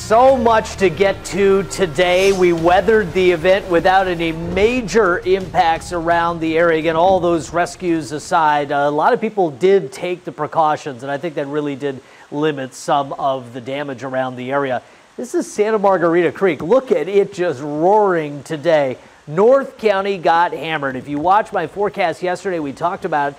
So much to get to today. We weathered the event without any major impacts around the area. Again, all those rescues aside, a lot of people did take the precautions, and I think that really did limit some of the damage around the area. This is Santa Margarita Creek. Look at it just roaring today. North County got hammered. If you watched my forecast yesterday, we talked about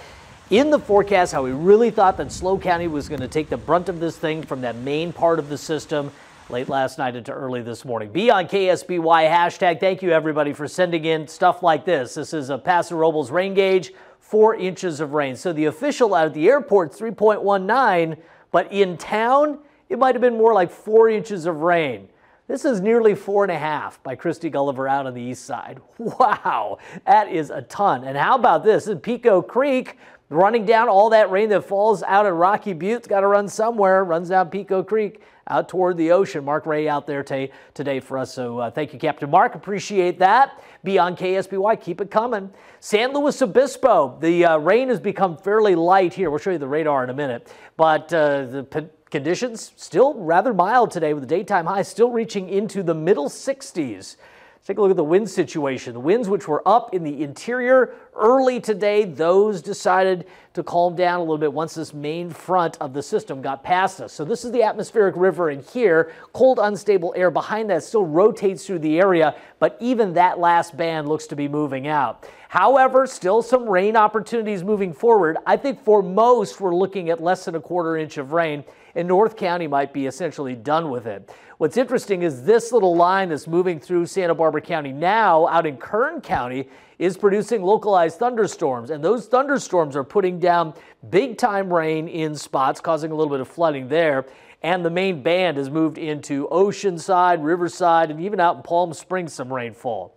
in the forecast how we really thought that SLO County was going to take the brunt of this thing from that main part of the system late last night into early this morning. Be on KSBY hashtag. Thank you, everybody, for sending in stuff like this. This is a Paso Robles rain gauge, 4 inches of rain. So the official out at the airport, 3.19, but in town, it might have been more like 4 inches of rain. This is nearly 4.5 by Christy Gulliver out on the east side. Wow, that is a ton. And how about this? This is Pico Creek running down all that rain that falls out at Rocky Butte. It's got to run somewhere, runs down Pico Creek out toward the ocean. Mark Ray out there today for us. So thank you, Captain Mark. Appreciate that. Be on KSBY. Keep it coming. San Luis Obispo. The rain has become fairly light here. We'll show you the radar in a minute. But the conditions still rather mild today with the daytime high still reaching into the middle 60s. Take a look at the wind situation. The winds which were up in the interior early today, those decided to calm down a little bit once this main front of the system got past us. So this is the atmospheric river in here. Cold, unstable air behind that still rotates through the area, but even that last band looks to be moving out. However, still some rain opportunities moving forward. I think for most, we're looking at less than a quarter inch of rain, and North County might be essentially done with it. What's interesting is this little line that's moving through Santa Barbara County now out in Kern County is producing localized thunderstorms, and those thunderstorms are putting down big-time rain in spots, causing a little bit of flooding there. And the main band has moved into Oceanside, Riverside, and even out in Palm Springs some rainfall.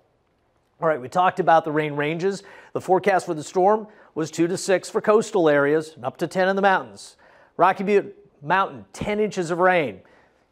All right, we talked about the rain ranges. The forecast for the storm was 2 to 6 for coastal areas and up to 10 in the mountains. Rocky Butte Mountain, 10 inches of rain.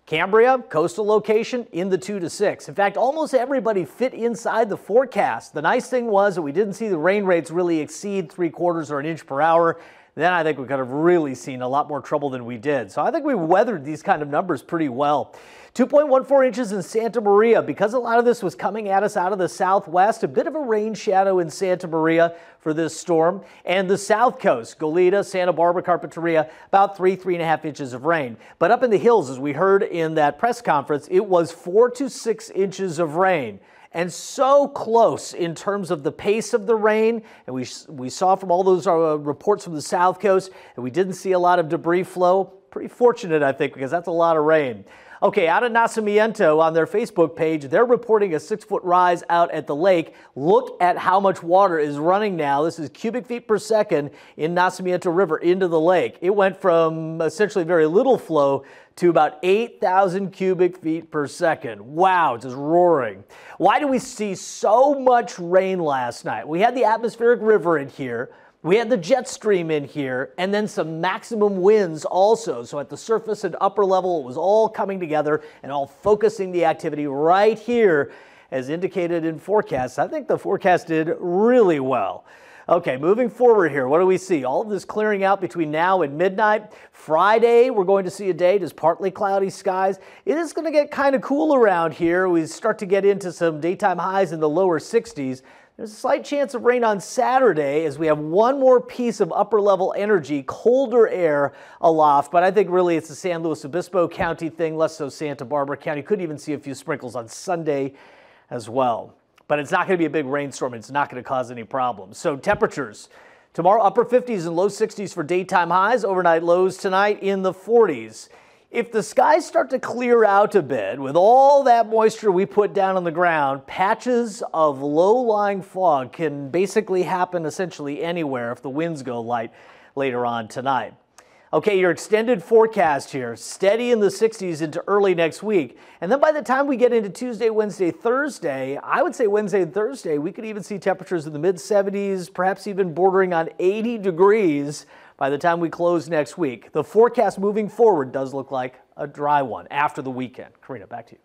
Cambria, coastal location, in the 2 to 6. In fact, almost everybody fit inside the forecast. The nice thing was that we didn't see the rain rates really exceed 3/4 or an inch per hour. Then I think we could have really seen a lot more trouble than we did. So I think we weathered these kind of numbers pretty well. 2.14 inches in Santa Maria. Because a lot of this was coming at us out of the southwest, a bit of a rain shadow in Santa Maria for this storm. And the south coast, Goleta, Santa Barbara, Carpinteria, about 3.5 inches of rain. But up in the hills, as we heard in that press conference, it was 4 to 6 inches of rain. And so close in terms of the pace of the rain. And we saw from all those reports from the south coast that we didn't see a lot of debris flow. Pretty fortunate, I think, because that's a lot of rain. Okay, out of Nacimiento on their Facebook page, they're reporting a 6-foot rise out at the lake. Look at how much water is running now. This is cubic feet per second in Nacimiento River into the lake. It went from essentially very little flow to about 8,000 cubic feet per second. Wow, just roaring. Why do we see so much rain last night? We had the atmospheric river in here. We had the jet stream in here, and then some maximum winds also. So at the surface and upper level, it was all coming together and all focusing the activity right here as indicated in forecasts. I think the forecast did really well. Okay, moving forward here, what do we see? All of this clearing out between now and midnight. Friday, we're going to see a day just partly cloudy skies. It is going to get kind of cool around here. We start to get into some daytime highs in the lower 60s. There's a slight chance of rain on Saturday as we have one more piece of upper level energy, colder air aloft. But I think really it's the San Luis Obispo County thing, less so Santa Barbara County. Could even see a few sprinkles on Sunday as well. But it's not going to be a big rainstorm. It's not going to cause any problems. So temperatures tomorrow, upper 50s and low 60s for daytime highs. Overnight lows tonight in the 40s. If the skies start to clear out a bit with all that moisture we put down on the ground, patches of low-lying fog can basically happen essentially anywhere if the winds go light later on tonight. Okay, your extended forecast here, steady in the 60s into early next week. And then by the time we get into Tuesday, Wednesday, Thursday, I would say Wednesday and Thursday, we could even see temperatures in the mid-70s, perhaps even bordering on 80 degrees by the time we close next week. The forecast moving forward does look like a dry one after the weekend. Karina, back to you.